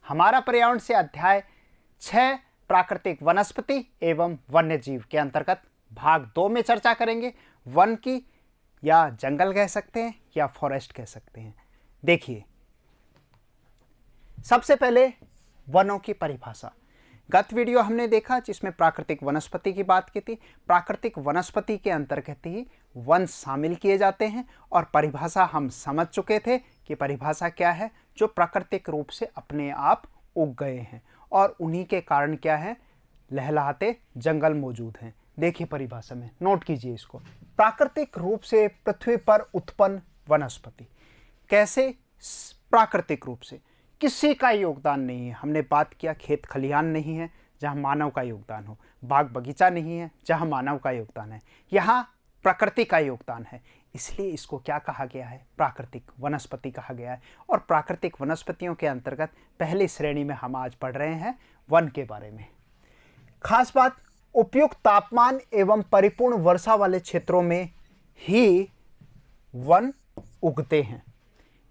हमारा पर्यावरण से अध्याय 6 प्राकृतिक वनस्पति एवं वन्य जीव के अंतर्गत भाग 2 में चर्चा करेंगे। वन की या जंगल कह सकते हैं या फॉरेस्ट कह सकते हैं। देखिए, सबसे पहले वनों की परिभाषा। गत वीडियो हमने देखा जिसमें प्राकृतिक वनस्पति की बात की थी। प्राकृतिक वनस्पति के अंतर्गत ही वन शामिल किए जाते हैं और परिभाषा हम समझ चुके थे कि परिभाषा क्या है, जो प्राकृतिक रूप से अपने आप उग गए हैं और उन्हीं के कारण क्या है, लहलहाते जंगल मौजूद हैं। देखिए परिभाषा में, नोट कीजिए इसको। प्राकृतिक रूप से पृथ्वी पर उत्पन्न वनस्पति। कैसे? प्राकृतिक रूप से, किसी का योगदान नहीं है। हमने बात किया खेत खलिहान नहीं है जहां मानव का योगदान हो, बाग बगीचा नहीं है जहां मानव का योगदान है, यहाँ प्रकृति का योगदान है, इसलिए इसको क्या कहा गया है, प्राकृतिक वनस्पति कहा गया है। और प्राकृतिक वनस्पतियों के अंतर्गत पहली श्रेणी में हम आज पढ़ रहे हैं वन के बारे में। खास बात, उपयुक्त तापमान एवं परिपूर्ण वर्षा वाले क्षेत्रों में ही वन उगते हैं।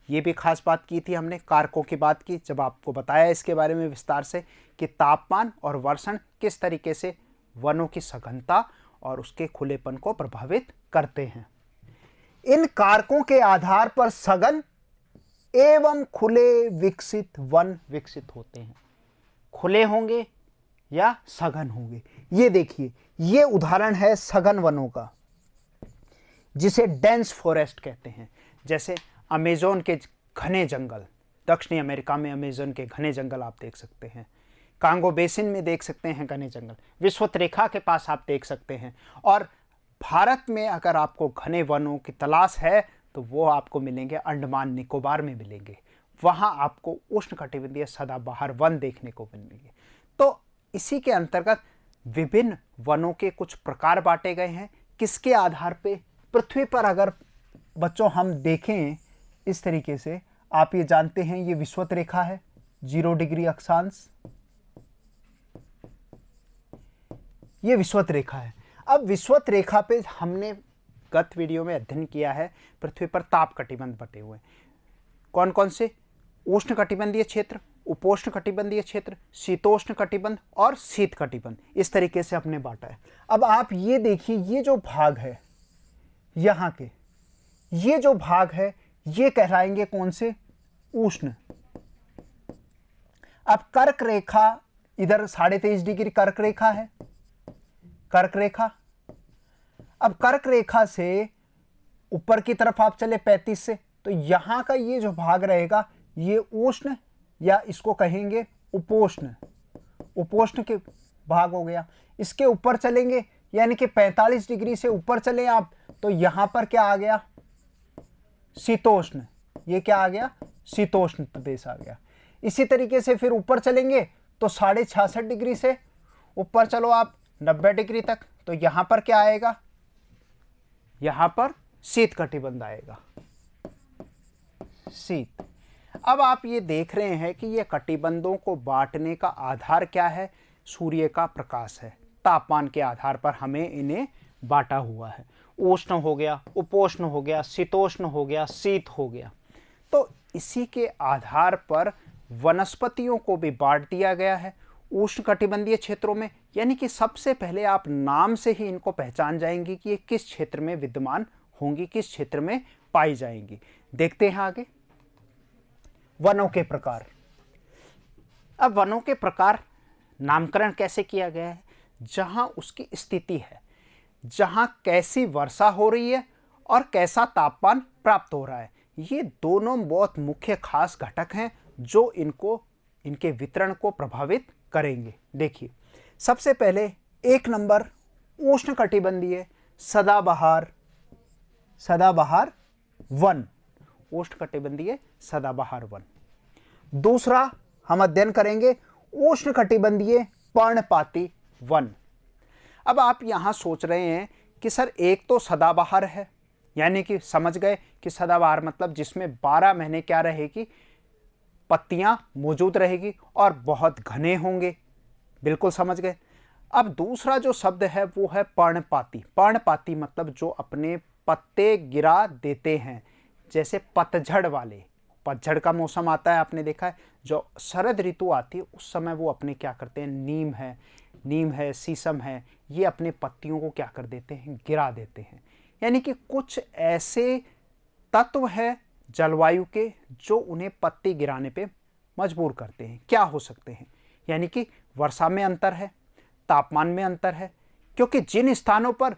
ये भी खास बात की थी हमने, कारकों की बात की जब आपको बताया इसके बारे में विस्तार से कि तापमान और वर्षण किस तरीके से वनों की सघनता और उसके खुलेपन को प्रभावित करते हैं। इन कारकों के आधार पर सघन एवं खुले विकसित वन विकसित होते हैं। खुले होंगे या सघन होंगे। ये देखिए, ये उदाहरण है सघन वनों का, जिसे डेंस फॉरेस्ट कहते हैं। जैसे अमेज़न के घने जंगल, दक्षिणी अमेरिका में अमेज़न के घने जंगल आप देख सकते हैं। कांगो बेसिन में देख सकते हैं घने जंगल, विषुवत रेखा के पास आप देख सकते हैं। और भारत में अगर आपको घने वनों की तलाश है तो वो आपको मिलेंगे अंडमान निकोबार में मिलेंगे। वहाँ आपको उष्णकटिबंधीय सदाबहार वन देखने को मिलेंगे। तो इसी के अंतर्गत विभिन्न वनों के कुछ प्रकार बांटे गए हैं। किसके आधार पे? पृथ्वी पर अगर बच्चों हम देखें इस तरीके से, आप ये जानते हैं ये विषुवत रेखा है, 0 डिग्री अक्षांश, ये विषुवत रेखा है। अब विषुवत रेखा पे हमने गत वीडियो में अध्ययन किया है पृथ्वी पर ताप कटिबंध बटे हुए कौन कौन से? उष्ण कटिबंधीय क्षेत्र, उपोष्ण कटिबंधीय क्षेत्र, शीतोष्ण कटिबंध और शीत कटिबंध। इस तरीके से हमने बांटा है। अब आप ये देखिए, ये जो भाग है यहाँ के, ये जो भाग है ये कहलाएंगे कौन से? उष्ण। अब कर्क रेखा, इधर 23.5 डिग्री कर्क रेखा है, कर्क रेखा। अब कर्क रेखा से ऊपर की तरफ आप चले 35 से, तो यहां का ये जो भाग रहेगा ये उष्ण या इसको कहेंगे उपोष्ण, उपोष्ण के भाग हो गया। इसके ऊपर चलेंगे यानी कि 45 डिग्री से ऊपर चले आप, तो यहां पर क्या आ गया? शीतोष्ण। ये क्या आ गया? शीतोष्ण प्रदेश आ गया। इसी तरीके से फिर ऊपर चलेंगे तो 66.5 डिग्री से ऊपर चलो आप 90 डिग्री तक, तो यहां पर क्या आएगा? यहां पर शीत कटिबंध आएगा, शीत। अब आप ये देख रहे हैं कि ये कटिबंधों को बांटने का आधार क्या है? सूर्य का प्रकाश है। तापमान के आधार पर हमें इन्हें बांटा हुआ है। उष्ण हो गया, उपोष्ण हो गया, शीतोष्ण हो गया, शीत हो गया। तो इसी के आधार पर वनस्पतियों को भी बांट दिया गया है उष्ण कटिबंधीय क्षेत्रों में। यानी कि सबसे पहले आप नाम से ही इनको पहचान जाएंगे कि ये किस क्षेत्र में विद्यमान होंगी, किस क्षेत्र में पाई जाएंगी। देखते हैं आगे वनों के प्रकार। अब वनों के प्रकार नामकरण कैसे किया गया है? जहां उसकी स्थिति है, जहां कैसी वर्षा हो रही है और कैसा तापमान प्राप्त हो रहा है, ये दोनों बहुत मुख्य खास घटक हैं जो इनके वितरण को प्रभावित करेंगे। देखिए, सबसे पहले 1 नंबर उष्णकटिबंधीय सदाबहार वन, उष्णकटिबंधीय सदाबहार वन। दूसरा हम अध्ययन करेंगे उष्णकटिबंधीय पर्णपाती वन। अब आप यहां सोच रहे हैं कि सर एक तो सदाबहार है, यानी कि समझ गए कि सदाबहार मतलब जिसमें 12 महीने क्या रहेगी, पत्तियां मौजूद रहेगी और बहुत घने होंगे। बिल्कुल समझ गए। अब दूसरा जो शब्द है वो है पर्णपाती। पर्णपाती मतलब जो अपने पत्ते गिरा देते हैं, जैसे पतझड़ वाले पतझड़ का मौसम आता है, आपने देखा है, जो शरद ऋतु आती है उस समय वो अपने क्या करते हैं, नीम है, शीशम है, ये अपने पत्तियों को क्या कर देते हैं, गिरा देते हैं। यानी कि कुछ ऐसे तत्व है जलवायु के जो उन्हें पत्ती गिराने पे मजबूर करते हैं। क्या हो सकते हैं? यानी कि वर्षा में अंतर है, तापमान में अंतर है, क्योंकि जिन स्थानों पर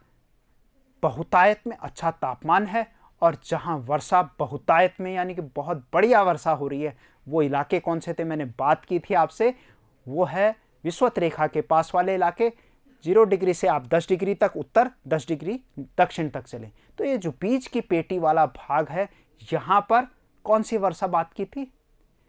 बहुतायत में अच्छा तापमान है और जहां वर्षा बहुतायत में यानी कि बहुत बढ़िया वर्षा हो रही है, वो इलाके कौन से थे, मैंने बात की थी आपसे, वो है विषुवत रेखा के पास वाले इलाके। 0 डिग्री से आप 10 डिग्री तक उत्तर, 10 डिग्री दक्षिण तक चलें। तो ये जो बीच की पेटी वाला भाग है, यहाँ पर कौन सी वर्षा बात की थी,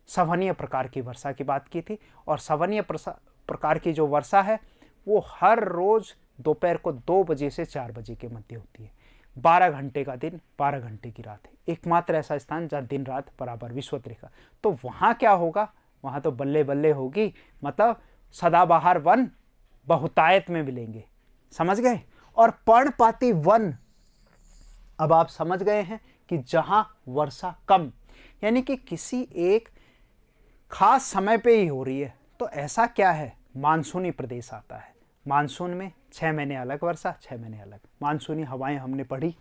संवहनीय प्रकार की वर्षा की बात की थी। और संवहनीय प्रकार की जो वर्षा है वो हर रोज दोपहर को 2 बजे से 4 बजे के मध्य होती है। 12 घंटे का दिन, 12 घंटे की रात है। एकमात्र ऐसा स्थान जहाँ दिन रात बराबर, विषुवत रेखा। तो वहाँ क्या होगा, वहाँ तो बल्ले बल्ले होगी, मतलब सदाबहार वन बहुतायत में मिलेंगे, समझ गए। और पर्णपाती वन, अब आप समझ गए हैं कि जहां वर्षा कम, यानी कि किसी एक खास समय पे ही हो रही है, तो ऐसा क्या है, मानसूनी प्रदेश आता है। मानसून में 6 महीने अलग वर्षा, 6 महीने अलग, मानसूनी हवाएं हमने पढ़ी।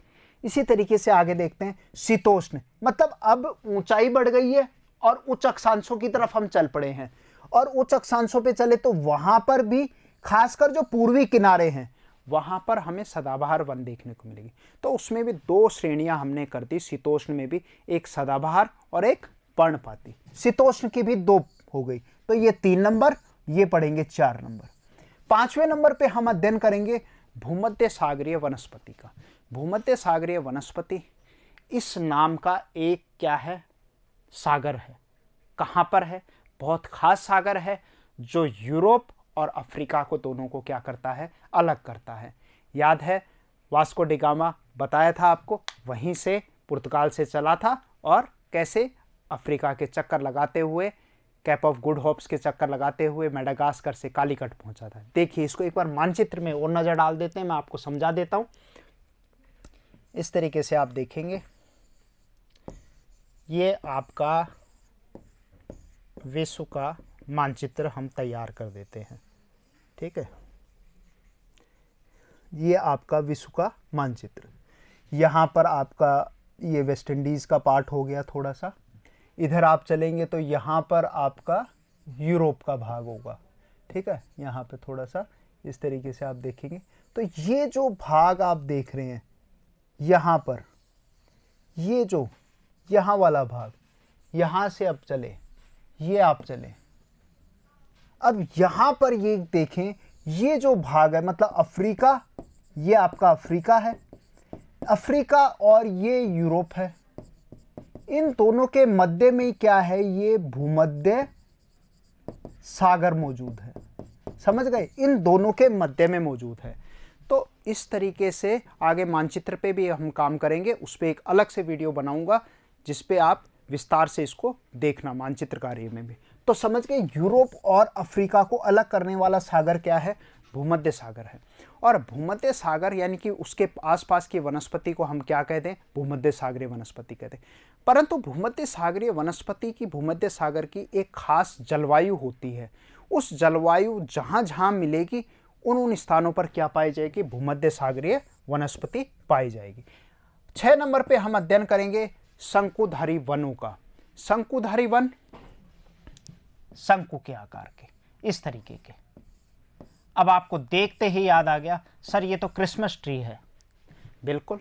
इसी तरीके से आगे देखते हैं शीतोष्ण, मतलब अब ऊंचाई बढ़ गई है और उच्च अक्षांशों की तरफ हम चल पड़े हैं। और उच्च अक्षांशों पे चले तो वहां पर भी खासकर जो पूर्वी किनारे हैं वहां पर हमें सदाबहार वन देखने को मिलेगी। तो उसमें भी 2 श्रेणियां हमने कर दी, शीतोष्ण में भी, एक सदाबहार और एक पर्णपाती। शीतोष्ण की भी 2 हो गई, तो ये 3 नंबर, ये पढ़ेंगे 4 नंबर। 5वें नंबर पे हम अध्ययन करेंगे भूमध्य सागरीय वनस्पति का। भूमध्य सागरीय वनस्पति, इस नाम का एक क्या है, सागर है। कहाँ पर है, बहुत खास सागर है जो यूरोप और अफ्रीका को दोनों को क्या करता है, अलग करता है। याद है वास्को डी गामा, बताया था आपको, वहीं से पुर्तगाल से चला था और कैसे अफ्रीका के चक्कर लगाते हुए, कैप ऑफ गुड होप्स के चक्कर लगाते हुए मेडागास्कर से कालीकट पहुंचा था। देखिए इसको एक बार मानचित्र में और नजर डाल देते हैं, मैं आपको समझा देता हूं। इस तरीके से आप देखेंगे, ये आपका विश्व का मानचित्र हम तैयार कर देते हैं, ठीक है। ये आपका विश्व का मानचित्र, यहाँ पर आपका ये वेस्ट इंडीज़ का पार्ट हो गया थोड़ा सा। इधर आप चलेंगे तो यहाँ पर आपका यूरोप का भाग होगा, ठीक है। यहाँ पे थोड़ा सा इस तरीके से आप देखेंगे तो ये जो भाग आप देख रहे हैं यहाँ पर, ये जो यहाँ वाला भाग, यहाँ से अब चले, ये आप चले, अब यहाँ पर ये देखें, ये जो भाग है मतलब अफ्रीका, ये आपका अफ्रीका है, अफ्रीका और ये यूरोप है। इन दोनों के मध्य में क्या है, ये भूमध्य सागर मौजूद है, समझ गए, इन दोनों के मध्य में मौजूद है। तो इस तरीके से आगे मानचित्र पे भी हम काम करेंगे, उस पर एक अलग से वीडियो बनाऊंगा जिस पे आप विस्तार से इसको देखना, मानचित्र कार्य में भी। तो समझ गए, यूरोप और अफ्रीका को अलग करने वाला सागर क्या है, भूमध्य सागर है। और भूमध्य सागर यानी कि उसके आसपास की वनस्पति को हम क्या कहते हैं, भूमध्य सागरीय वनस्पति कहते हैं। परंतु भूमध्य सागरीय वनस्पति की, भूमध्य सागर की एक खास जलवायु होती है। उस जलवायु जहाँ जहाँ मिलेगी उन स्थानों पर क्या पाई जाएगी, भूमध्य सागरीय वनस्पति पाई जाएगी। 6 नंबर पे हम अध्ययन करेंगे शंकुधारी वनों का। शंकुधारी वन, शंकु के आकार के, इस तरीके के। अब आपको देखते ही याद आ गया, सर ये तो क्रिसमस ट्री है। बिल्कुल,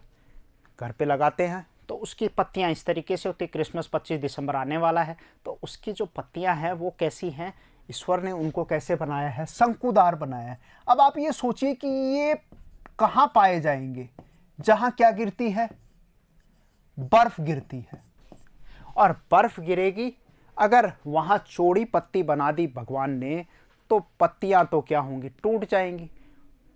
घर पे लगाते हैं तो उसकी पत्तियां इस तरीके से होती है। क्रिसमस 25 दिसंबर आने वाला है, तो उसकी जो पत्तियां हैं वो कैसी हैं, ईश्वर ने उनको कैसे बनाया है, शंकुदार बनाया है। अब आप ये सोचिए कि ये कहाँ पाए जाएंगे, जहां क्या गिरती है, बर्फ गिरती है। और बर्फ गिरेगी, अगर वहां चौड़ी पत्ती बना दी भगवान ने, तो पत्तियां तो क्या होंगी, टूट जाएंगी,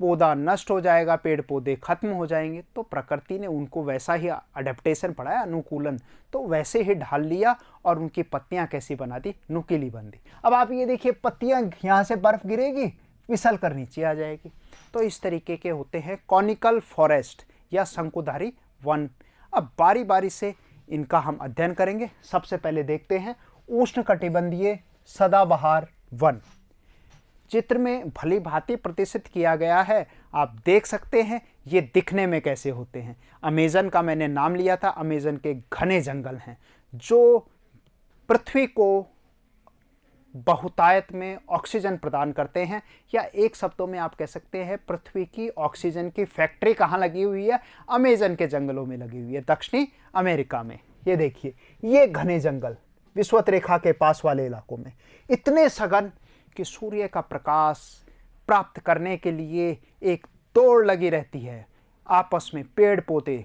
पौधा नष्ट हो जाएगा, पेड़ पौधे खत्म हो जाएंगे। तो प्रकृति ने उनको वैसा ही अडेप्टेशन पढ़ाया, अनुकूलन, तो वैसे ही ढाल लिया और उनकी पत्तियां कैसी बना दी, नुकीली बन दी। अब आप ये देखिए, पत्तियां यहाँ से बर्फ गिरेगी, फिसल कर नीचे आ जाएगी। तो इस तरीके के होते हैं कॉनिकल फॉरेस्ट या शंकुधारी वन। अब बारी बारी से इनका हम अध्ययन करेंगे। सबसे पहले देखते हैं उष्णकटिबंधीय सदाबहार वन। चित्र में भली भांति प्रदर्शित किया गया है, आप देख सकते हैं ये दिखने में कैसे होते हैं। अमेज़न का मैंने नाम लिया था, अमेज़न के घने जंगल हैं जो पृथ्वी को बहुतायत में ऑक्सीजन प्रदान करते हैं, या एक शब्दों में आप कह सकते हैं पृथ्वी की ऑक्सीजन की फैक्ट्री कहाँ लगी हुई है? अमेज़न के जंगलों में लगी हुई है, दक्षिणी अमेरिका में। ये देखिए, ये घने जंगल विषुवत रेखा के पास वाले इलाकों में इतने सघन कि सूर्य का प्रकाश प्राप्त करने के लिए एक दौड़ लगी रहती है। आपस में पेड़ पौधे,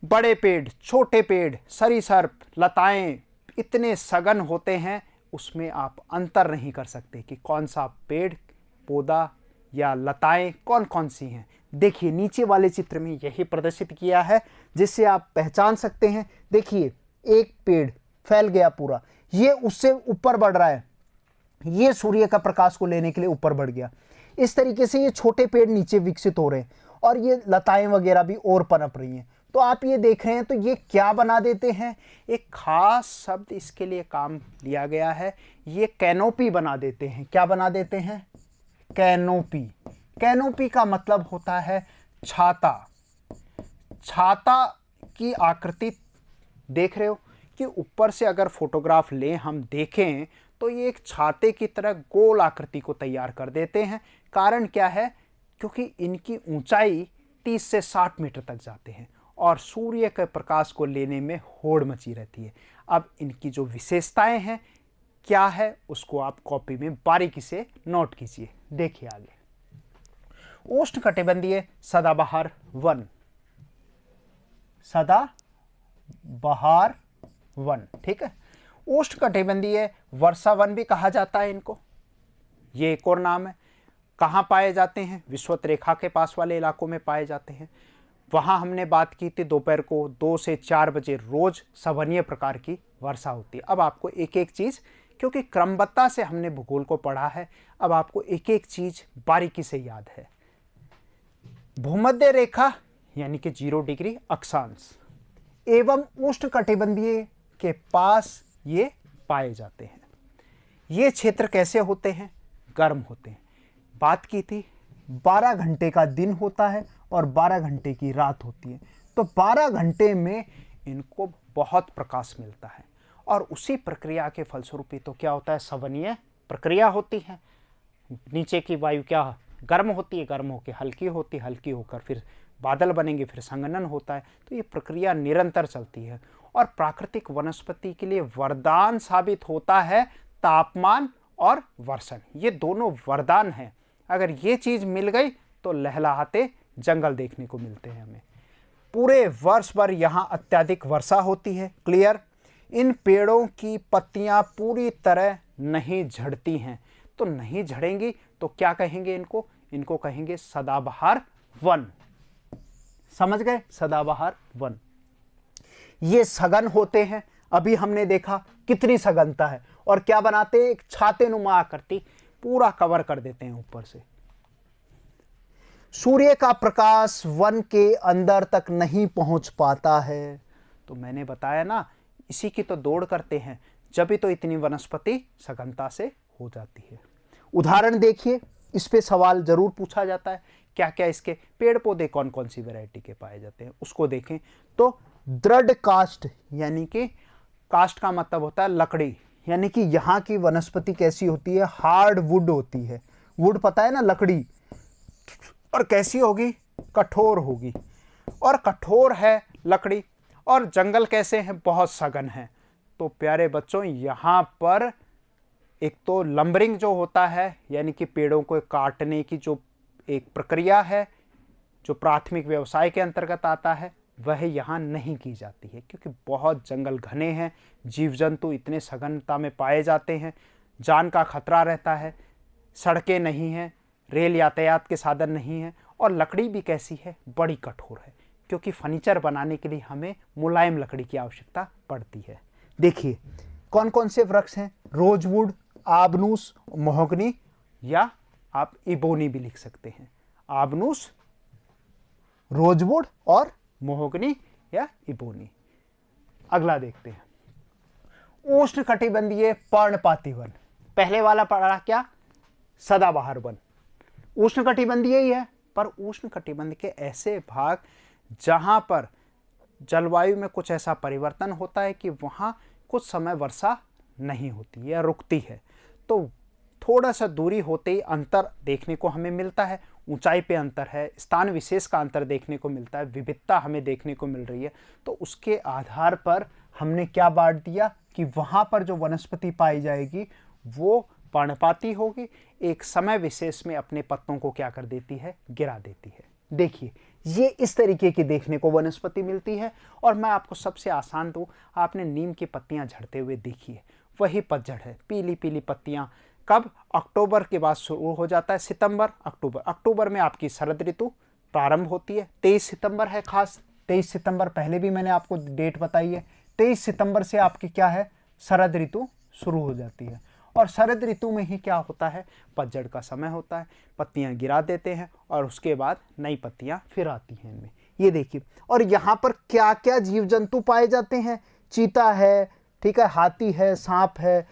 बड़े पेड़, छोटे पेड़, सरीसृप, लताएं इतने सघन होते हैं, उसमें आप अंतर नहीं कर सकते कि कौन सा पेड़ पौधा या लताएं कौन कौन सी हैं। देखिए नीचे वाले चित्र में यही प्रदर्शित किया है, जिससे आप पहचान सकते हैं। देखिए एक पेड़ फैल गया पूरा, ये उससे ऊपर बढ़ रहा है, ये सूर्य का प्रकाश को लेने के लिए ऊपर बढ़ गया। इस तरीके से ये छोटे पेड़ नीचे विकसित हो रहे हैं और ये लताएं वगैरह भी और पनप रही हैं। तो आप ये देख रहे हैं, तो ये क्या बना देते हैं? एक खास शब्द इसके लिए काम लिया गया है, ये कैनोपी बना देते हैं। क्या बना देते हैं? कैनोपी। कैनोपी का मतलब होता है छाता। छाता की आकृति देख रहे हो कि ऊपर से अगर फोटोग्राफ लें हम देखें तो ये एक छाते की तरह गोल आकृति को तैयार कर देते हैं। कारण क्या है? क्योंकि इनकी ऊंचाई 30 से 60 मीटर तक जाते हैं और सूर्य के प्रकाश को लेने में होड़ मची रहती है। अब इनकी जो विशेषताएं हैं क्या है, उसको आप कॉपी में बारीकी से नोट कीजिए। देखिए आगे, उष्णकटिबंधीय सदाबहार वन। सदाबहार वन, ठीक है। उष्णकटिबंधीय वर्षा वन भी कहा जाता है इनको, ये एक और नाम है। कहाँ पाए जाते हैं? विषुवत रेखा के पास वाले इलाकों में पाए जाते हैं। वहाँ हमने बात की थी दोपहर को 2 से 4 बजे रोज सवनीय प्रकार की वर्षा होती है। अब आपको एक एक चीज़, क्योंकि क्रमबद्धता से हमने भूगोल को पढ़ा है, अब आपको एक एक चीज़ बारीकी से याद है। भूमध्य रेखा यानी कि 0 डिग्री अक्षांश एवं उष्णकटिबंधीय के पास ये पाए जाते हैं। ये क्षेत्र कैसे होते हैं? गर्म होते हैं। बात की थी 12 घंटे का दिन होता है और 12 घंटे की रात होती है, तो 12 घंटे में इनको बहुत प्रकाश मिलता है और उसी प्रक्रिया के फलस्वरूप तो क्या होता है? सवनीय प्रक्रिया होती है। नीचे की वायु क्या गर्म होती है, गर्म होकर हल्की होती है, हल्की होकर फिर बादल बनेंगे, फिर संघनन होता है। तो ये प्रक्रिया निरंतर चलती है और प्राकृतिक वनस्पति के लिए वरदान साबित होता है तापमान और वर्षण। ये दोनों वरदान हैं। अगर ये चीज़ मिल गई तो लहलहाते जंगल देखने को मिलते हैं हमें। पूरे वर्ष भर यहाँ अत्यधिक वर्षा होती है। क्लियर? इन पेड़ों की पत्तियाँ पूरी तरह नहीं झड़ती हैं, तो नहीं झड़ेंगी तो क्या कहेंगे इनको? इनको कहेंगे सदाबहार वन। समझ गए? सदाबहार वन। ये सघन होते हैं, अभी हमने देखा कितनी सघनता है, और क्या बनाते हैं? एक छाते नुमा आकृति पूरा कवर कर देते हैं ऊपर से। सूर्य का प्रकाश वन के अंदर तक नहीं पहुंच पाता है, तो मैंने बताया ना, इसी की तो दौड़ करते हैं, जब भी तो इतनी वनस्पति सघनता से हो जाती है। उदाहरण देखिए, इस पे सवाल जरूर पूछा जाता है, क्या क्या इसके पेड़ पौधे कौन कौन सी वैरायटी के पाए जाते हैं, उसको देखें। तो दृढ़ काष्ठ, यानी कि काष्ठ का मतलब होता है लकड़ी, यानी कि यहाँ की वनस्पति कैसी होती है? हार्ड वुड होती है। वुड पता है ना, लकड़ी। और कैसी होगी? कठोर होगी। और कठोर है लकड़ी। और जंगल कैसे हैं? बहुत सघन है। तो प्यारे बच्चों, यहाँ पर एक तो लंबरिंग जो होता है, यानी कि पेड़ों को काटने की जो एक प्रक्रिया है, जो प्राथमिक व्यवसाय के अंतर्गत आता है, वह यहाँ नहीं की जाती है, क्योंकि बहुत जंगल घने हैं, जीव जंतु इतने सघनता में पाए जाते हैं, जान का खतरा रहता है, सड़कें नहीं हैं, रेल यातायात के साधन नहीं हैं, और लकड़ी भी कैसी है? बड़ी कठोर है, क्योंकि फर्नीचर बनाने के लिए हमें मुलायम लकड़ी की आवश्यकता पड़ती है। देखिए कौन कौन से वृक्ष हैं? रोजवुड, आबनूस, महोगनी, या आप इबोनी भी लिख सकते हैं। आबनूस, रोजवुड और महोगनी या इबोनी। अगला देखते हैं, उष्णकटिबंधीय पर्णपाती वन। पहले वाला पढ़ा क्या, सदाबहार वन। उष्णकटिबंधीय ही है, पर उष्णकटिबंध के ऐसे भाग जहां पर जलवायु में कुछ ऐसा परिवर्तन होता है कि वहां कुछ समय वर्षा नहीं होती या रुकती है, तो थोड़ा सा दूरी होते ही अंतर देखने को हमें मिलता है। ऊंचाई पे अंतर है, स्थान विशेष का अंतर देखने को मिलता है, विविधता हमें देखने को मिल रही है। तो उसके आधार पर हमने क्या बांट दिया कि वहां पर जो वनस्पति पाई जाएगी वो पर्णपाती होगी, एक समय विशेष में अपने पत्तों को क्या कर देती है, गिरा देती है। देखिए, ये इस तरीके की देखने को वनस्पति मिलती है। और मैं आपको सबसे आसान दूं, आपने नीम की पत्तियां झड़ते हुए देखी है, वही पतझड़ है, पीली पीली पत्तियां। कब, अक्टूबर के बाद शुरू हो जाता है, सितंबर अक्टूबर। अक्टूबर में आपकी शरद ऋतु प्रारंभ होती है, 23 सितंबर है खास, 23 सितंबर पहले भी मैंने आपको डेट बताई है। 23 सितंबर से आपकी क्या है, शरद ऋतु शुरू हो जाती है। और शरद ऋतु में ही क्या होता है, पतझड़ का समय होता है, पत्तियां गिरा देते हैं और उसके बाद नई पत्तियां फिर आती हैं इनमें। ये देखिए, और यहाँ पर क्या क्या जीव जंतु पाए जाते हैं, चीता है, ठीक है, हाथी है, सांप है,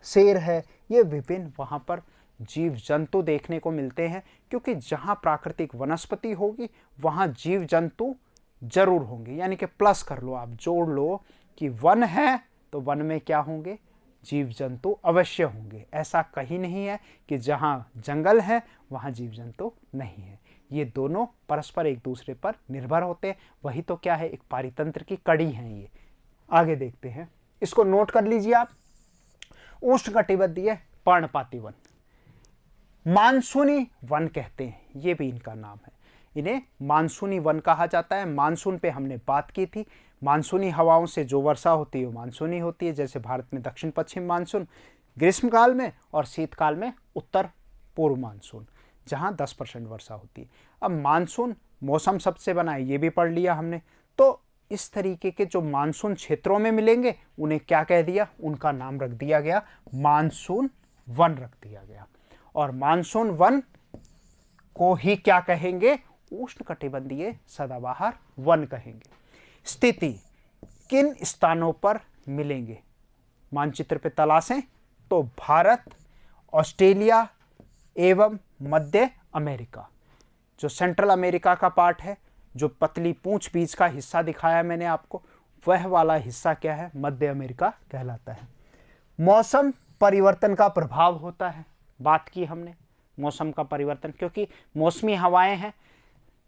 शेर है, ये विभिन्न वहाँ पर जीव जंतु देखने को मिलते हैं। क्योंकि जहाँ प्राकृतिक वनस्पति होगी वहाँ जीव जंतु जरूर होंगे, यानी कि प्लस कर लो, आप जोड़ लो कि वन है तो वन में क्या होंगे, जीव जंतु अवश्य होंगे। ऐसा कहीं नहीं है कि जहाँ जंगल है वहाँ जीव जंतु नहीं है। ये दोनों परस्पर एक दूसरे पर निर्भर होते हैं, वही तो क्या है, एक पारितंत्र की कड़ी है ये। आगे देखते हैं, इसको नोट कर लीजिए आप, उष्णकटिबंधीय पर्णपाती वन, मानसूनी वन कहते हैं, ये भी इनका नाम है। इन्हें मानसूनी वन कहा जाता है। मानसून पे हमने बात की थी, मानसूनी हवाओं से जो वर्षा होती है वो मानसूनी होती है। जैसे भारत में दक्षिण पश्चिम मानसून ग्रीष्मकाल में और शीतकाल में उत्तर पूर्व मानसून, जहां 10% वर्षा होती है। अब मानसून मौसम सबसे बना है, ये भी पढ़ लिया हमने। तो इस तरीके के जो मानसून क्षेत्रों में मिलेंगे उन्हें क्या कह दिया, उनका नाम रख दिया गया मानसून वन रख दिया गया। और मानसून वन को ही क्या कहेंगे, उष्णकटिबंधीय सदाबहार वन कहेंगे। स्थिति किन स्थानों पर मिलेंगे, मानचित्र पे तलाशें तो भारत, ऑस्ट्रेलिया एवं मध्य अमेरिका। जो सेंट्रल अमेरिका का पार्ट है, जो पतली पूंछ बीच का हिस्सा दिखाया मैंने आपको, वह वाला हिस्सा क्या है, मध्य अमेरिका कहलाता है। मौसम परिवर्तन का प्रभाव होता है, बात की हमने मौसम का परिवर्तन, क्योंकि मौसमी हवाएं हैं,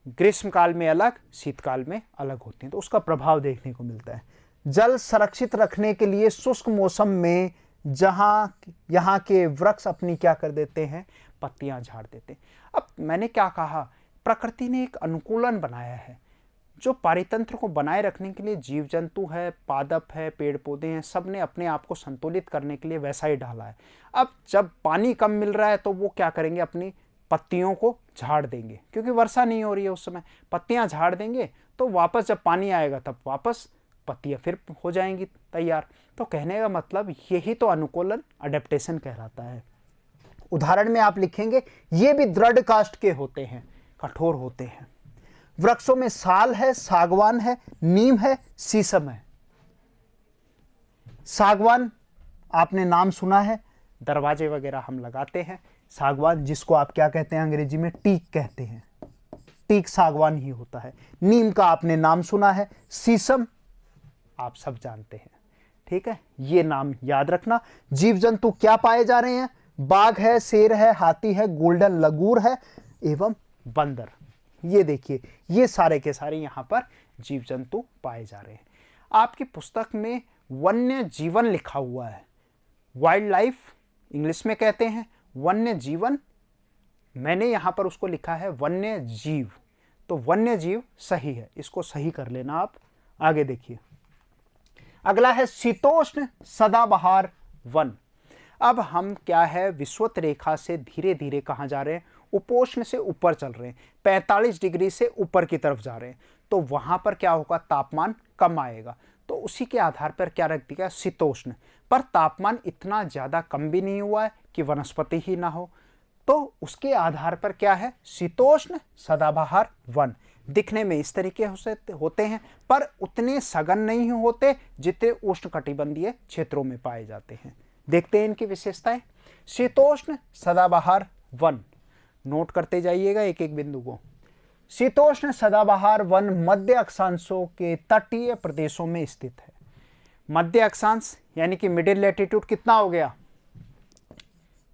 ग्रीष्मकाल में अलग, शीतकाल में अलग होती हैं, तो उसका प्रभाव देखने को मिलता है। जल संरक्षित रखने के लिए शुष्क मौसम में जहां यहाँ के वृक्ष अपनी क्या कर देते हैं, पत्तियां झाड़ देते हैं। अब मैंने क्या कहा, प्रकृति ने एक अनुकूलन बनाया है, जो पारितंत्र को बनाए रखने के लिए जीव जंतु है, पादप है, पेड़ पौधे हैं, सब ने अपने आप को संतुलित करने के लिए वैसा ही डाला है। अब जब पानी कम मिल रहा है तो वो क्या करेंगे, अपनी पत्तियों को झाड़ देंगे, क्योंकि वर्षा नहीं हो रही है उस समय, पत्तियां झाड़ देंगे तो वापस जब पानी आएगा तब वापस पत्तियां फिर हो जाएंगी तैयार। तो कहने का मतलब यही तो अनुकूलन, अडेप्टेशन कहलाता है। उदाहरण में आप लिखेंगे, ये भी दृढ़ काष्ठ के होते हैं, कठोर होते हैं। वृक्षों में साल है, सागवान है, नीम है, शीशम है। सागवान आपने नाम सुना है, दरवाजे वगैरह हम लगाते हैं, सागवान जिसको आप क्या कहते हैं अंग्रेजी में, टीक कहते हैं, टीक सागवान ही होता है। नीम का आपने नाम सुना है, शीशम आप सब जानते हैं, ठीक है, ये नाम याद रखना। जीव जंतु क्या पाए जा रहे हैं, बाघ है, शेर है, हाथी है, गोल्डन लगूर है एवं बंदर। ये देखिए, ये सारे के सारे यहां पर जीव जंतु पाए जा रहे हैं। आपकी पुस्तक में वन्य जीवन लिखा हुआ है, वाइल्ड लाइफ इंग्लिश में कहते हैं, वन्य जीवन मैंने यहां पर उसको लिखा है वन्य जीव। तो वन्य जीव सही है, इसको सही कर लेना आप। आगे देखिए, अगला है शीतोष्ण सदाबहार वन। अब हम क्या है, विषुवत रेखा से धीरे धीरे कहां जा रहे हैं, उपोष्ण से ऊपर चल रहे हैं, 45 डिग्री से ऊपर की तरफ जा रहे हैं। तो वहां पर क्या होगा, तापमान कम आएगा, तो उसी के आधार पर क्या रख दिया, शीतोष्ण। पर तापमान इतना ज्यादा कम भी नहीं हुआ है कि वनस्पति ही ना हो, तो उसके आधार पर क्या है, शीतोष्ण सदाबहार वन। दिखने में इस तरीके होते हैं, पर उतने सघन नहीं होते जितने उष्णकटिबंधीय क्षेत्रों में पाए जाते हैं। देखते हैं इनकी विशेषताएं। शीतोष्ण सदाबहार वन, नोट करते जाइएगा एक एक बिंदु को। शीतोष्ण सदाबहार वन मध्य अक्षांशों के तटीय प्रदेशों में स्थित है। मध्य अक्षांश यानी कि मिडिल लैटिट्यूड कितना हो गया,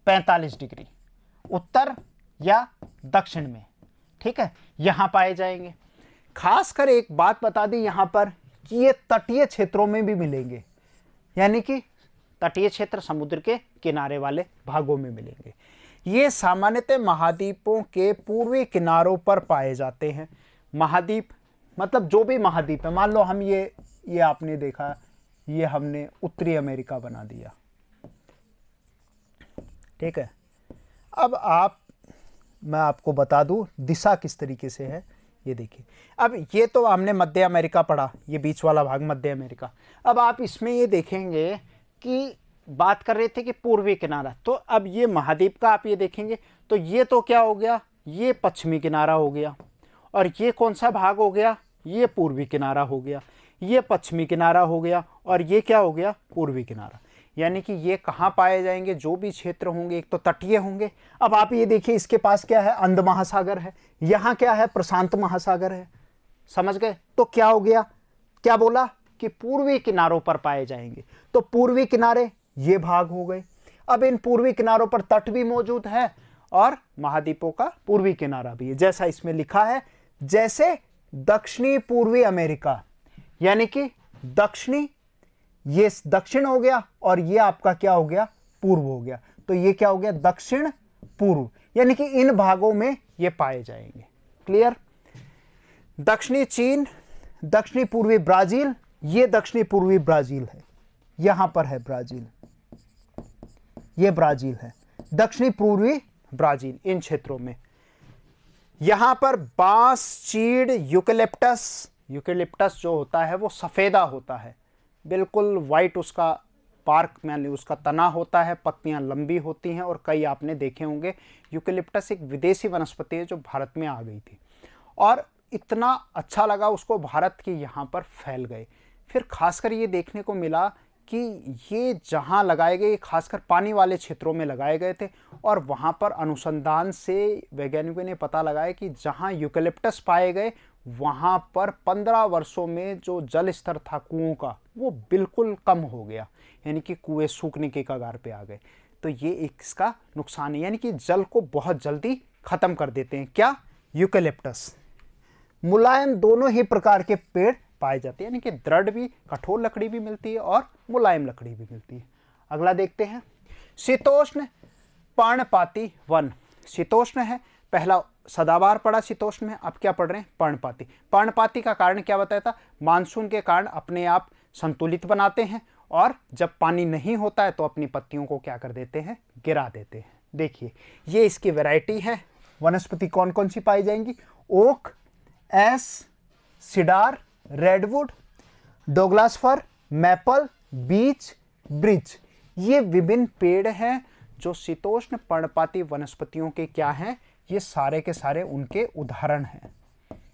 45 डिग्री उत्तर या दक्षिण में, ठीक है, यहां पाए जाएंगे। खासकर एक बात बता दी यहां पर कि ये तटीय क्षेत्रों में भी मिलेंगे, यानी कि तटीय क्षेत्र समुद्र के किनारे वाले भागों में मिलेंगे। ये सामान्यतः महाद्वीपों के पूर्वी किनारों पर पाए जाते हैं। महाद्वीप मतलब जो भी महाद्वीप है, मान लो हम ये आपने देखा, ये हमने उत्तरी अमेरिका बना दिया, ठीक है। अब मैं आपको बता दूं दिशा किस तरीके से है, ये देखिए। अब ये तो हमने मध्य अमेरिका पढ़ा, ये बीच वाला भाग मध्य अमेरिका। अब आप इसमें ये देखेंगे कि बात कर रहे थे कि पूर्वी किनारा, तो अब ये महाद्वीप का आप ये देखेंगे तो ये तो क्या हो गया, ये पश्चिमी किनारा हो गया, और ये कौन सा भाग हो गया, ये पूर्वी किनारा हो गया, ये पश्चिमी किनारा हो गया, और ये क्या हो गया, पूर्वी किनारा। यानी कि ये कहाँ पाए जाएंगे, जो भी क्षेत्र होंगे एक तो तटीय होंगे। अब आप ये देखिए इसके पास क्या है, अंध महासागर है, यहाँ क्या है, प्रशांत महासागर है, समझ गए। तो क्या हो गया, क्या बोला कि पूर्वी किनारों पर पाए जाएंगे, तो पूर्वी किनारे ये भाग हो गए। अब इन पूर्वी किनारों पर तट भी मौजूद है और महाद्वीपों का पूर्वी किनारा भी है, जैसा इसमें लिखा है। जैसे दक्षिणी पूर्वी अमेरिका, यानी कि दक्षिणी, ये दक्षिण हो गया और ये आपका क्या हो गया, पूर्व हो गया, तो ये क्या हो गया, दक्षिण पूर्व, यानी कि इन भागों में ये पाए जाएंगे। क्लियर। दक्षिणी चीन, दक्षिणी पूर्वी ब्राजील, ये दक्षिणी पूर्वी ब्राजील है, यहां पर है ब्राजील, ये ब्राजील है, दक्षिणी पूर्वी ब्राजील, इन क्षेत्रों में। यहां पर बांस, चीड़, यूकेलिप्टस जो होता है वो सफेदा होता है, बिल्कुल वाइट उसका पार्क में उसका तना होता है, पत्तियां लंबी होती हैं, और कई आपने देखे होंगे। यूकेलिप्टस एक विदेशी वनस्पति है जो भारत में आ गई थी, और इतना अच्छा लगा उसको भारत के यहाँ पर फैल गए। फिर खासकर ये देखने को मिला कि ये जहाँ लगाए गए, खासकर पानी वाले क्षेत्रों में लगाए गए थे, और वहाँ पर अनुसंधान से वैज्ञानिकों ने पता लगाया कि जहाँ यूकेलिप्टस पाए गए वहाँ पर 15 वर्षों में जो जल स्तर था कुओं का वो बिल्कुल कम हो गया, यानी कि कुएं सूखने के कगार पे आ गए। तो ये एक इसका नुकसान है, यानी कि जल को बहुत जल्दी ख़त्म कर देते हैं। क्या, यूकेलिप्टस। मुलायम दोनों ही प्रकार के पेड़ पाए जाते हैं, यानी कि दृढ़ भी, कठोर लकड़ी भी मिलती है और मुलायम लकड़ी भी मिलती है। अगला देखते हैं, शीतोष्ण पर्णपाती वन। शीतोष्ण है, पहला सदाबहार पढ़ा शीतोष्ण में, अब क्या पढ़ रहे हैं, पर्णपाती। पर्णपाती का कारण क्या बताया था, मानसून के कारण अपने आप संतुलित बनाते हैं, और जब पानी नहीं होता है तो अपनी पत्तियों को क्या कर देते हैं, गिरा देते हैं। देखिए ये इसकी वैरायटी है। वनस्पति कौन कौन सी पाई जाएंगी, ओक, एस, सिडार, रेडवुड, डोगलास फर, मैपल, बीच, ब्रिज। ये विभिन्न पेड़ हैं जो शीतोष्ण पर्णपाती वनस्पतियों के क्या हैं, ये सारे के सारे उनके उदाहरण हैं।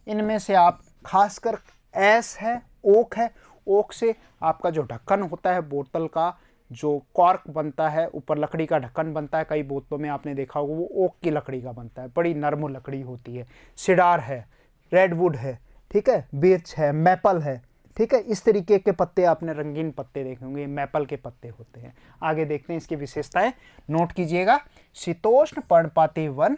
इनमें से आप खासकर एस है, ओक है, ओक से आपका जो ढक्कन होता है बोतल का, जो कॉर्क बनता है, ऊपर लकड़ी का ढक्कन बनता है, कई बोतलों में आपने देखा होगा वो ओक की लकड़ी का बनता है, बड़ी नरम लकड़ी होती है। सिडार है, रेडवुड है, ठीक है, बीच है, मैपल है, ठीक है। इस तरीके के पत्ते आपने रंगीन पत्ते देखे होंगे, मैपल के पत्ते होते हैं। आगे देखते हैं इसकी विशेषताएं, नोट कीजिएगा। शीतोष्ण पर्णपाती वन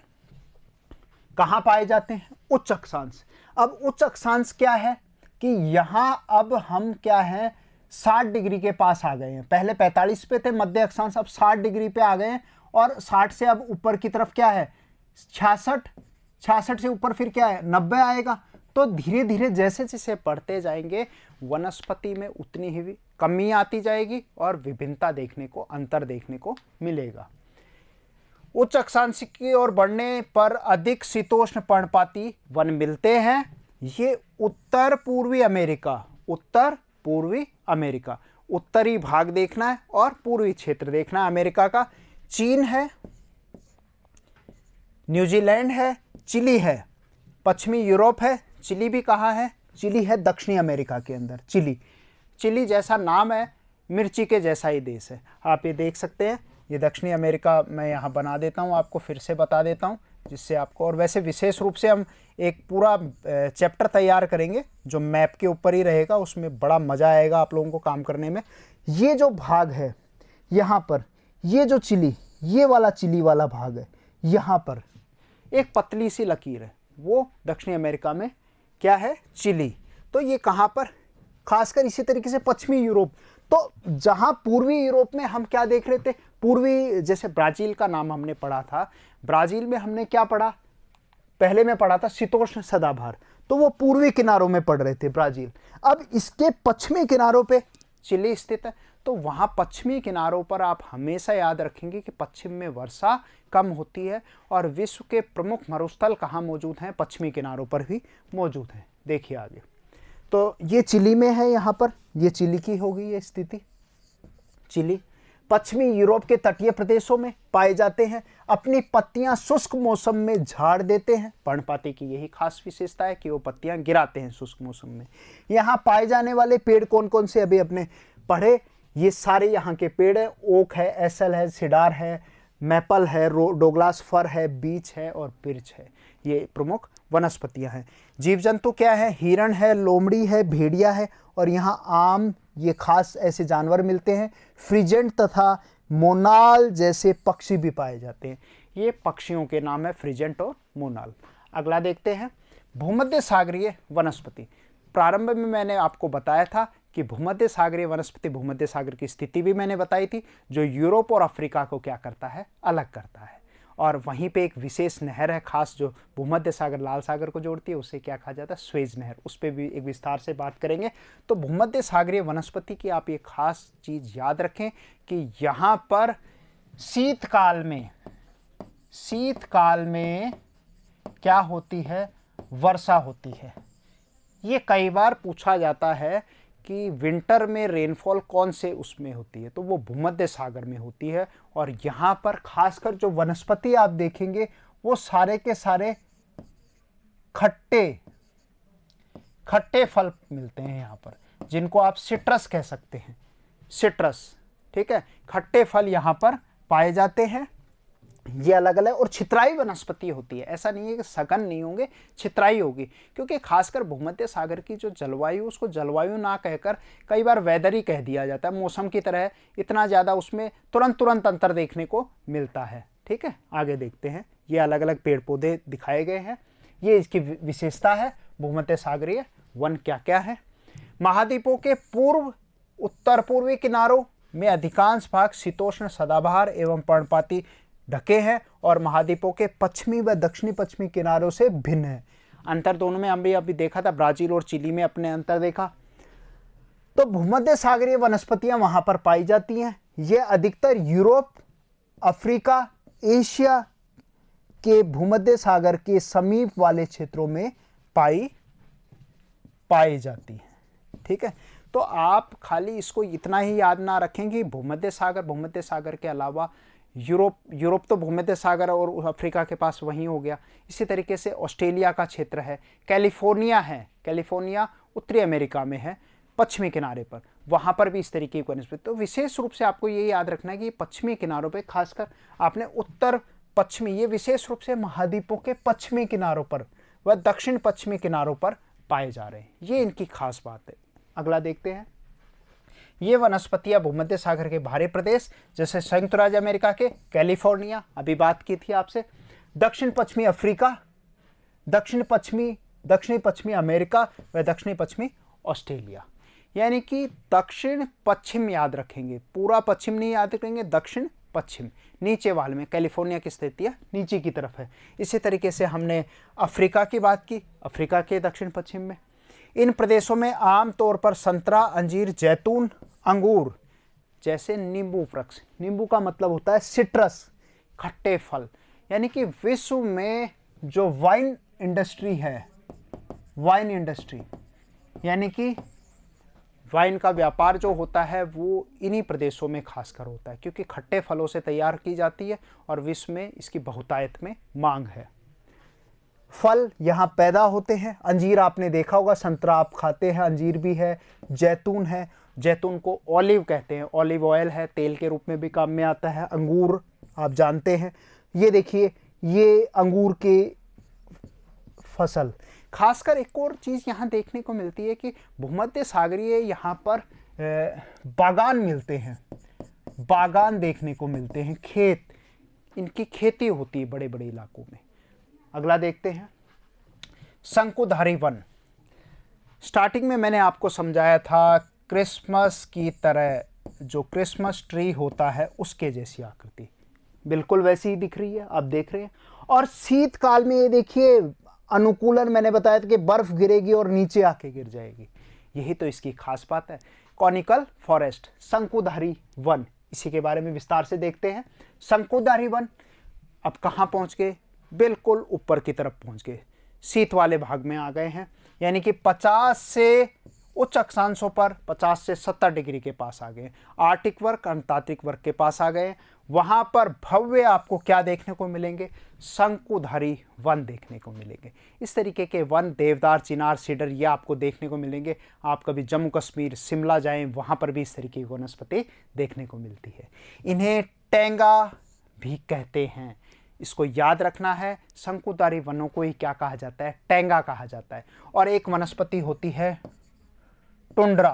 कहाँ पाए जाते हैं, उच्च अक्षांश। अब उच्च अक्षांश क्या है कि यहां अब हम क्या है, 60 डिग्री के पास आ गए हैं। पहले 45 पे थे मध्य अक्षांश, अब 60 डिग्री पे आ गए हैं, और 60 से अब ऊपर की तरफ क्या है, 66 से ऊपर फिर क्या है, 90 आएगा। तो धीरे धीरे जैसे जैसे बढ़ते जाएंगे वनस्पति में उतनी ही कमी आती जाएगी और विभिन्नता देखने को, अंतर देखने को मिलेगा। उच्च अक्षांश की ओर बढ़ने पर अधिक शीतोष्ण पर्णपाती वन मिलते हैं। ये उत्तर पूर्वी अमेरिका, उत्तरी भाग देखना है और पूर्वी क्षेत्र देखना है अमेरिका का। चीन है, न्यूजीलैंड है, चिली है, पश्चिमी यूरोप है, चिली भी कहाँ है? चिली है दक्षिणी अमेरिका के अंदर। चिली जैसा नाम है, मिर्ची के जैसा ही देश है। आप ये देख सकते हैं, ये दक्षिणी अमेरिका मैं यहाँ बना देता हूँ, आपको फिर से बता देता हूँ जिससे आपको, और वैसे विशेष रूप से हम एक पूरा चैप्टर तैयार करेंगे जो मैप के ऊपर ही रहेगा, उसमें बड़ा मज़ा आएगा आप लोगों को काम करने में। ये जो भाग है यहाँ पर, ये जो चिली, ये वाला चिली वाला भाग है, यहाँ पर एक पतली सी लकीर है, वो दक्षिणी अमेरिका में क्या है? चिली। तो ये कहाँ पर? खासकर इसी तरीके से पश्चिमी यूरोप। तो जहाँ पूर्वी यूरोप में हम क्या देख रहे थे? पूर्वी, जैसे ब्राज़ील का नाम हमने पढ़ा था, ब्राज़ील में हमने क्या पढ़ा? पहले में पढ़ा था शीतोष्ण सदाबहार, तो वो पूर्वी किनारों में पड़ रहे थे ब्राज़ील। अब इसके पश्चिमी किनारों पे चिली स्थित है, तो वहाँ पश्चिमी किनारों पर आप हमेशा याद रखेंगे कि पश्चिम में वर्षा कम होती है, और विश्व के प्रमुख मरुस्थल कहाँ मौजूद हैं? पश्चिमी किनारों पर भी मौजूद हैं। देखिए आगे, तो ये चिली में है, यहाँ पर ये चिली की होगी ये स्थिति। चिली पश्चिमी यूरोप के तटीय प्रदेशों में पाए जाते हैं। अपनी पत्तियां शुष्क मौसम में झाड़ देते हैं। पर्णपाती की यही खास विशेषता है कि वो पत्तियां गिराते हैं शुष्क मौसम में। यहाँ पाए जाने वाले पेड़ कौन कौन से अभी अपने पढ़े, ये सारे यहाँ के पेड़ है। ओक है, एसल है, सिडार है, मैपल है, डोगलास फर है, बीच है और बिर्च है। ये प्रमुख वनस्पतियां हैं। जीव जंतु क्या है? हिरण है, लोमड़ी है, भेड़िया है, और यहाँ आम, ये खास ऐसे जानवर मिलते हैं। फ्रिजेंट तथा मोनाल जैसे पक्षी भी पाए जाते हैं। ये पक्षियों के नाम है, फ्रिजेंट और मोनाल। अगला देखते हैं, भूमध्य सागरीय वनस्पति। प्रारंभ में मैंने आपको बताया था कि भूमध्य सागरीय वनस्पति, भूमध्य सागर की स्थिति भी मैंने बताई थी, जो यूरोप और अफ्रीका को क्या करता है? अलग करता है। और वहीं पे एक विशेष नहर है खास, जो भूमध्य सागर लाल सागर को जोड़ती है, उसे क्या कहा जाता है? स्वेज नहर। उस पर भी एक विस्तार से बात करेंगे। तो भूमध्य सागरीय वनस्पति की आप ये खास चीज़ याद रखें कि यहाँ पर शीतकाल में क्या होती है? वर्षा होती है। ये कई बार पूछा जाता है कि विंटर में रेनफॉल कौन से उसमें होती है, तो वो भूमध्य सागर में होती है। और यहाँ पर खासकर जो वनस्पति आप देखेंगे वो सारे के सारे खट्टे फल मिलते हैं यहाँ पर, जिनको आप सिट्रस कह सकते हैं। सिट्रस, ठीक है, खट्टे फल यहाँ पर पाए जाते हैं। ये अलग अलग और छितराई वनस्पति होती है। ऐसा नहीं है कि सघन नहीं होंगे, छितराई होगी, क्योंकि खासकर भूमध्य सागर की जो जलवायु, उसको जलवायु ना कहकर कई बार वेदर ही कह दिया जाता है। मौसम की तरह इतना ज़्यादा उसमें तुरंत अंतर देखने को मिलता है। ठीक है, आगे देखते हैं। ये अलग अलग पेड़ पौधे दिखाए गए हैं, ये इसकी विशेषता है। भूमध्य सागरीय वन क्या क्या है? महाद्वीपों के पूर्व उत्तर पूर्वी किनारों में अधिकांश भाग शीतोष्ण सदाबहार एवं पर्णपाती ढके हैं, और महाद्वीपों के पश्चिमी व दक्षिणी पश्चिमी किनारों से भिन्न है। अंतर दोनों में हम भी अभी देखा था, ब्राजील और चिली में अपने अंतर देखा। तो भूमध्य सागरीय वनस्पतियां वहां पर पाई जाती हैं। ये अधिकतर यूरोप, अफ्रीका, एशिया के भूमध्य सागर के समीप वाले क्षेत्रों में पाई जाती है। ठीक है, तो आप खाली इसको इतना ही याद ना रखें कि भूमध्य सागर के अलावा यूरोप तो भूमध्य सागर और अफ्रीका के पास वहीं हो गया। इसी तरीके से ऑस्ट्रेलिया का क्षेत्र है, कैलिफोर्निया उत्तरी अमेरिका में है, पश्चिमी किनारे पर, वहाँ पर भी इस तरीके की वनस्पति। तो विशेष रूप से आपको ये याद रखना है कि पश्चिमी किनारों पे खासकर आपने उत्तर पश्चिमी, ये विशेष रूप से महाद्वीपों के पश्चिमी किनारों पर व दक्षिण पश्चिमी किनारों पर पाए जा रहे हैं। ये इनकी खास बात है। अगला देखते हैं। ये वनस्पतियां भूमध्य सागर के बाहरी प्रदेश जैसे संयुक्त राज्य अमेरिका के कैलिफोर्निया, अभी बात की थी आपसे, दक्षिण पश्चिमी अफ्रीका, दक्षिणी पश्चिमी अमेरिका व दक्षिणी पश्चिमी ऑस्ट्रेलिया। यानी कि दक्षिण पश्चिम याद रखेंगे, पूरा पश्चिम नहीं याद रखेंगे, दक्षिण पश्चिम। नीचे वाले में कैलिफोर्निया की स्थितियाँ नीचे की तरफ है। इसी तरीके से हमने अफ्रीका की बात की, अफ्रीका के दक्षिण पश्चिम में। इन प्रदेशों में आमतौर पर संतरा, अंजीर, जैतून, अंगूर जैसे नींबू वृक्ष, नींबू का मतलब होता है सिट्रस, खट्टे फल। यानी कि विश्व में जो वाइन इंडस्ट्री है, वाइन इंडस्ट्री यानी कि वाइन का व्यापार जो होता है वो इन्हीं प्रदेशों में खासकर होता है, क्योंकि खट्टे फलों से तैयार की जाती है और विश्व में इसकी बहुतायत में मांग है। फल यहाँ पैदा होते हैं। अंजीर आपने देखा होगा, संतरा आप खाते हैं, अंजीर भी है। जैतून है, जैतून को ऑलिव कहते हैं, ऑलिव ऑयल है, तेल के रूप में भी काम में आता है। अंगूर आप जानते हैं। ये देखिए, ये अंगूर की फसल। खासकर एक और चीज़ यहाँ देखने को मिलती है कि भूमध्य सागरीय यहाँ पर बागान मिलते हैं, बागान देखने को मिलते हैं, खेत, इनकी खेती होती है बड़े बड़े इलाकों में। अगला देखते हैं, शंकुधारी वन। स्टार्टिंग में मैंने आपको समझाया था क्रिसमस की तरह, जो क्रिसमस ट्री होता है उसके जैसी आकृति, बिल्कुल वैसी ही दिख रही है, आप देख रहे हैं। और शीतकाल में ये देखिए अनुकूलन, मैंने बताया था कि बर्फ गिरेगी और नीचे आके गिर जाएगी, यही तो इसकी खास बात है। कॉनिकल फॉरेस्ट, शंकुधारी वन, इसी के बारे में विस्तार से देखते हैं। शंकुधारी वन अब कहाँ पहुँच गए? बिल्कुल ऊपर की तरफ पहुँच गए, शीत वाले भाग में आ गए हैं, यानी कि 50 से उच्च अक्षांशों पर 50 से 70 डिग्री के पास आ गए। आर्टिक वर्ग, अंटार्कटिक वर्ग के पास आ गए। वहाँ पर भव्य आपको क्या देखने को मिलेंगे? शंकुधारी वन देखने को मिलेंगे। इस तरीके के वन, देवदार, चिनार, सीडर, ये आपको देखने को मिलेंगे। आप कभी जम्मू कश्मीर, शिमला जाएं, वहाँ पर भी इस तरीके की वनस्पति देखने को मिलती है। इन्हें टेंगा भी कहते हैं, इसको याद रखना है। शंकुधारी वनों को ही क्या कहा जाता है? टेंगा कहा जाता है। और एक वनस्पति होती है टुंड्रा।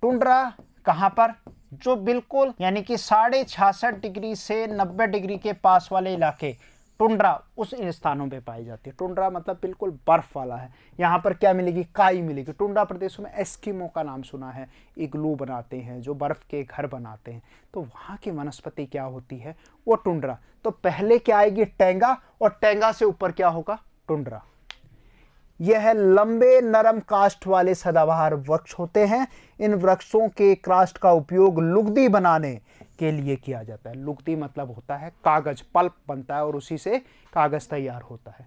टुंड्रा कहाँ पर? जो बिल्कुल यानी कि 66.5 डिग्री से 90 डिग्री के पास वाले इलाके, टुंड्रा उस स्थानों पे पाई जाती है। टुंड्रा मतलब बिल्कुल बर्फ वाला है। यहाँ पर क्या मिलेगी? काई मिलेगी। टुंड्रा प्रदेशों में एस्किमो का नाम सुना है, इग्लू बनाते हैं, जो बर्फ के घर बनाते हैं, तो वहाँ की वनस्पति क्या होती है? वो टुंड्रा। तो पहले क्या आएगी? टेंगा, और टेंगा से ऊपर क्या होगा? टुंड्रा। यह लंबे नरम काष्ठ वाले सदाबहार वृक्ष होते हैं। इन वृक्षों के काष्ठ का उपयोग लुगदी बनाने के लिए किया जाता है। लुगदी मतलब होता है कागज, पल्प बनता है और उसी से कागज तैयार होता है।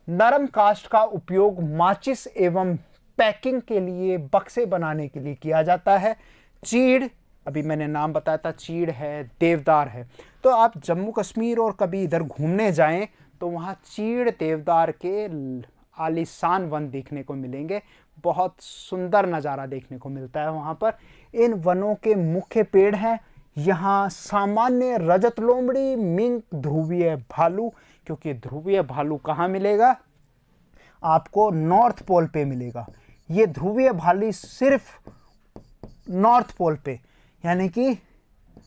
नरम काष्ठ का उपयोग माचिस एवं पैकिंग के लिए, बक्से बनाने के लिए किया जाता है। चीड़, अभी मैंने नाम बताया था, चीड़ है, देवदार है। तो आप जम्मू कश्मीर और कभी इधर घूमने जाएं तो वहाँ चीड़, देवदार के आलीशान वन देखने को मिलेंगे। बहुत सुंदर नज़ारा देखने को मिलता है वहाँ पर। इन वनों के मुख्य पेड़ हैं यहाँ सामान्य रजत लोमड़ी, मिंक, ध्रुवीय भालू, क्योंकि ध्रुवीय भालू कहाँ मिलेगा? आपको नॉर्थ पोल पे मिलेगा। ये ध्रुवीय भालू सिर्फ नॉर्थ पोल पे, यानी कि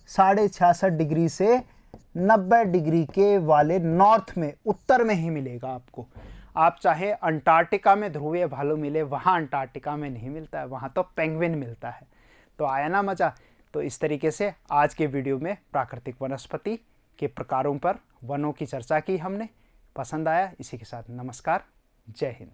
66.5 डिग्री से 90 डिग्री के वाले नॉर्थ में, उत्तर में ही मिलेगा आपको। आप चाहे अंटार्कटिका में ध्रुवीय भालू मिले, वहाँ अंटार्कटिका में नहीं मिलता है, वहाँ तो पेंगुइन मिलता है। तो आया ना मज़ा? तो इस तरीके से आज के वीडियो में प्राकृतिक वनस्पति के प्रकारों पर वनों की चर्चा की हमने। पसंद आया? इसी के साथ नमस्कार, जय हिंद।